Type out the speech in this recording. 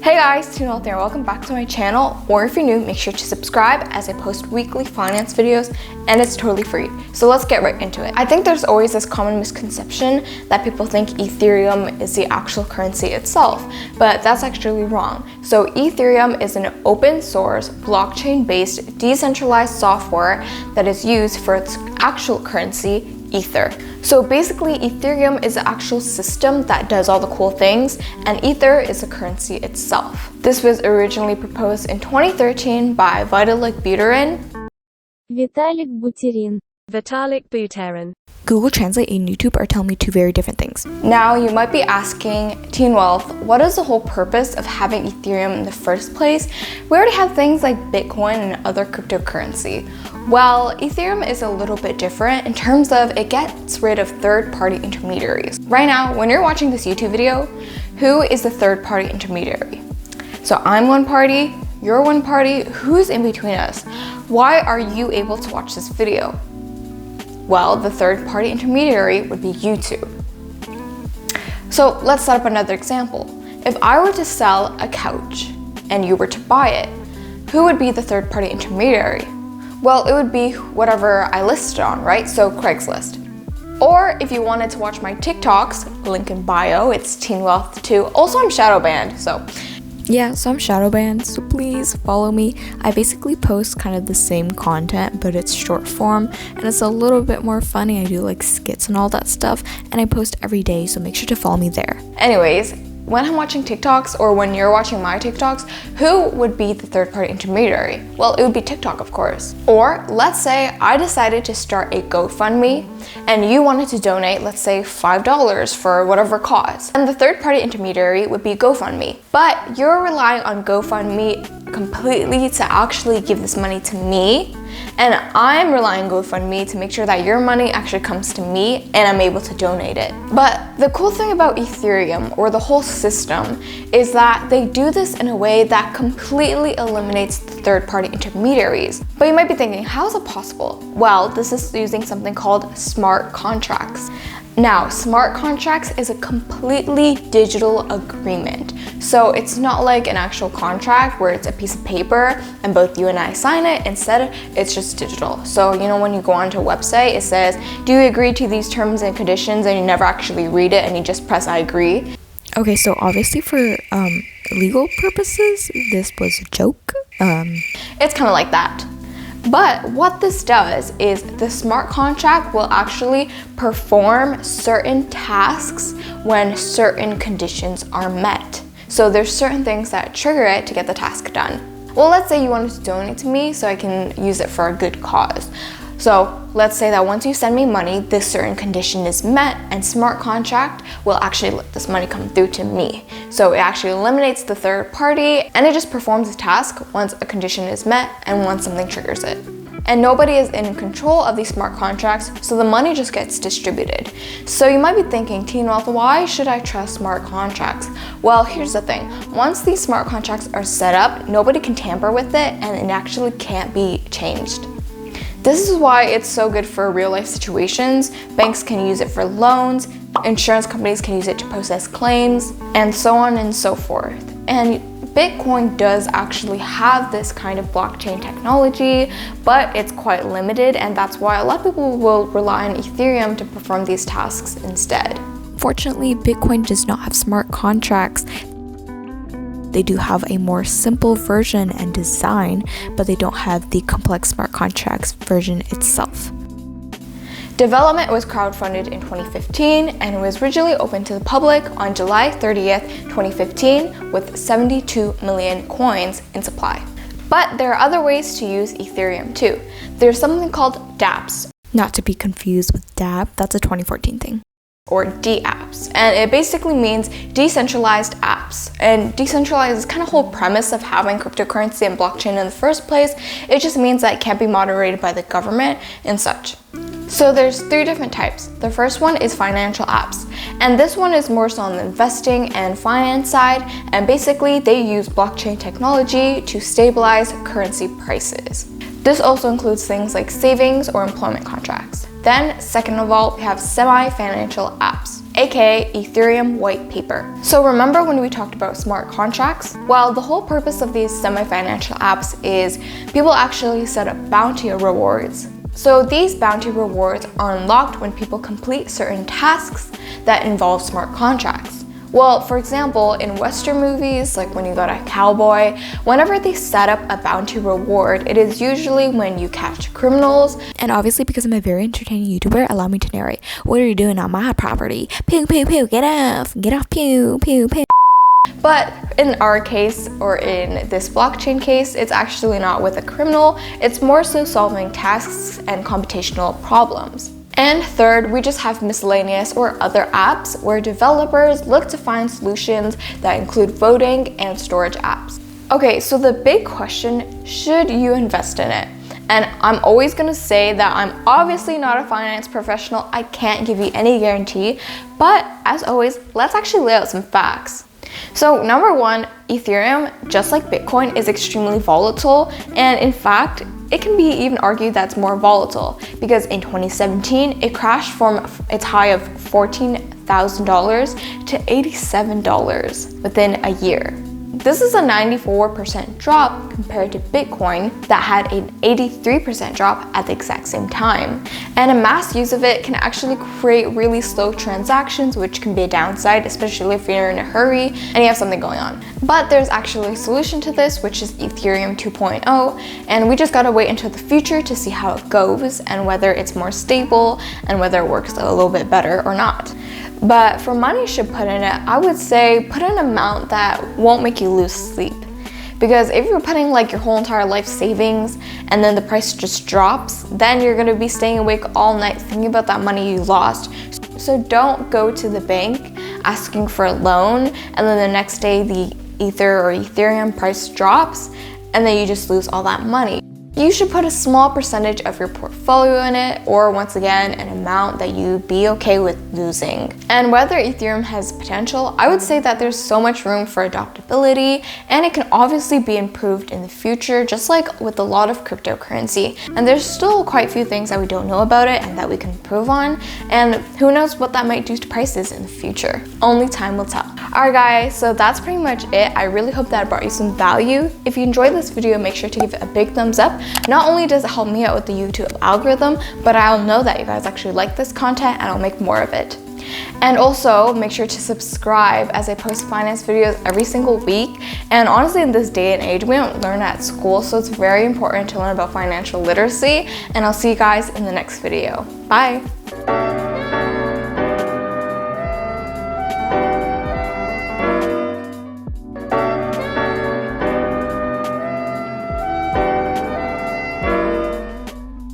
Hey guys, Tina there. Welcome back to my channel, or if you're new, make sure to subscribe as I post weekly finance videos and it's totally free. So let's get right into it. I think there's always this common misconception that people think Ethereum is the actual currency itself, but that's actually wrong. So Ethereum is an open source, blockchain-based, decentralized software that is used for its actual currency, Ether. So basically, Ethereum is the actual system that does all the cool things, and Ether is the currency itself. This was originally proposed in 2013 by Vitalik Buterin. Google Translate and YouTube are telling me two very different things. Now, you might be asking, Teen Wealth, what is the whole purpose of having Ethereum in the first place? We already have things like Bitcoin and other cryptocurrency. Well, Ethereum is a little bit different in terms of it gets rid of third-party intermediaries. Right now, when you're watching this YouTube video, who is the third-party intermediary? So I'm one party, you're one party, who's in between us? Why are you able to watch this video? Well, the third-party intermediary would be YouTube. So let's set up another example. If I were to sell a couch and you were to buy it, who would be the third-party intermediary? Well, it would be whatever I listed on, right? So Craigslist. Or if you wanted to watch my TikToks, link in bio, it's Teen Wealth 2. Also, I'm shadow banned, so. Yeah, so I'm shadow banned, so please follow me. I basically post kind of the same content, but it's short form, and it's a little bit more funny. I do like skits and all that stuff, and I post every day, so make sure to follow me there. Anyways, when I'm watching TikToks, or when you're watching my TikToks, who would be the third-party intermediary? Well, it would be TikTok, of course. Or let's say I decided to start a GoFundMe and you wanted to donate, let's say $5 for whatever cause. And the third-party intermediary would be GoFundMe. But you're relying on GoFundMe completely to actually give this money to me. And I'm relying on GoFundMe to make sure that your money actually comes to me and I'm able to donate it. But the cool thing about Ethereum, or the whole system, is that they do this in a way that completely eliminates the third-party intermediaries. But you might be thinking, how is it possible? Well, this is using something called smart contracts. Now, smart contracts is a completely digital agreement. So it's not like an actual contract where it's a piece of paper and both you and I sign it. Instead, it's just digital. So, you know, when you go onto a website, it says, do you agree to these terms and conditions? And you never actually read it and you just press I agree. Okay, so obviously for legal purposes, this was a joke. It's kind of like that. But what this does is the smart contract will actually perform certain tasks when certain conditions are met. So there's certain things that trigger it to get the task done. Well, let's say you wanted to donate to me so I can use it for a good cause. So let's say that once you send me money, this certain condition is met and smart contract will actually let this money come through to me. So it actually eliminates the third party and it just performs the task once a condition is met and once something triggers it. And nobody is in control of these smart contracts, so the money just gets distributed. So you might be thinking, Teen Wealth, why should I trust smart contracts? Well, here's the thing. Once these smart contracts are set up, nobody can tamper with it and it actually can't be changed. This is why it's so good for real life situations. Banks can use it for loans, insurance companies can use it to process claims, and so on and so forth. And Bitcoin does actually have this kind of blockchain technology, but it's quite limited, and that's why a lot of people will rely on Ethereum to perform these tasks instead. Fortunately, Bitcoin does not have smart contracts. They do have a more simple version and design, but they don't have the complex smart contracts version itself. Development was crowdfunded in 2015 and was originally open to the public on July 30th, 2015 with 72 million coins in supply. But there are other ways to use Ethereum too. There's something called Dapps. Not to be confused with DApp, that's a 2014 thing. Or Dapps, and it basically means decentralized apps. And decentralized is kind of the whole premise of having cryptocurrency and blockchain in the first place. It just means that it can't be moderated by the government and such. So there's three different types. The first one is financial apps, and this one is more so on the investing and finance side, and basically they use blockchain technology to stabilize currency prices. This also includes things like savings or employment contracts. Then, second of all, we have semi-financial apps. aka Ethereum white paper. So remember when we talked about smart contracts? Well, the whole purpose of these semi-financial apps is people actually set up bounty rewards. So these bounty rewards are unlocked when people complete certain tasks that involve smart contracts. Well, for example, in Western movies, like when you got a cowboy, whenever they set up a bounty reward, it is usually when you catch criminals. And obviously, because I'm a very entertaining YouTuber, allow me to narrate. What are you doing on my property? Pew, pew, pew, get off, pew, pew, pew. But in our case, or in this blockchain case, it's actually not with a criminal, it's more so solving tasks and computational problems. And third, we just have miscellaneous or other apps where developers look to find solutions that include voting and storage apps. Okay, so the big question, should you invest in it? And I'm always gonna say that I'm obviously not a finance professional. I can't give you any guarantee, but as always, let's actually lay out some facts. So number one, Ethereum, just like Bitcoin, is extremely volatile, and in fact, it can be even argued that's more volatile because in 2017, it crashed from its high of $14,000 to $87 within a year. This is a 94% drop compared to Bitcoin that had an 83% drop at the exact same time. And a mass use of it can actually create really slow transactions, which can be a downside, especially if you're in a hurry and you have something going on. But there's actually a solution to this, which is Ethereum 2.0, and we just gotta wait until the future to see how it goes and whether it's more stable and whether it works a little bit better or not. But for money you should put in it, I would say put an amount that won't make you lose sleep. Because if you're putting like your whole entire life savings and then the price just drops, then you're gonna be staying awake all night thinking about that money you lost. So don't go to the bank asking for a loan and then the next day the Ether or Ethereum price drops and then you just lose all that money. You should put a small percentage of your portfolio in it, or once again, an amount that you'd be okay with losing. And whether Ethereum has potential, I would say that there's so much room for adaptability, and it can obviously be improved in the future, just like with a lot of cryptocurrency. And there's still quite a few things that we don't know about it and that we can improve on, and who knows what that might do to prices in the future. Only time will tell. Alright guys, so that's pretty much it. I really hope that brought you some value. If you enjoyed this video, make sure to give it a big thumbs up. Not only does it help me out with the YouTube algorithm, but I'll know that you guys actually like this content and I'll make more of it. And also make sure to subscribe as I post finance videos every single week. And honestly, in this day and age, we don't learn at school, so it's very important to learn about financial literacy. And I'll see you guys in the next video. Bye.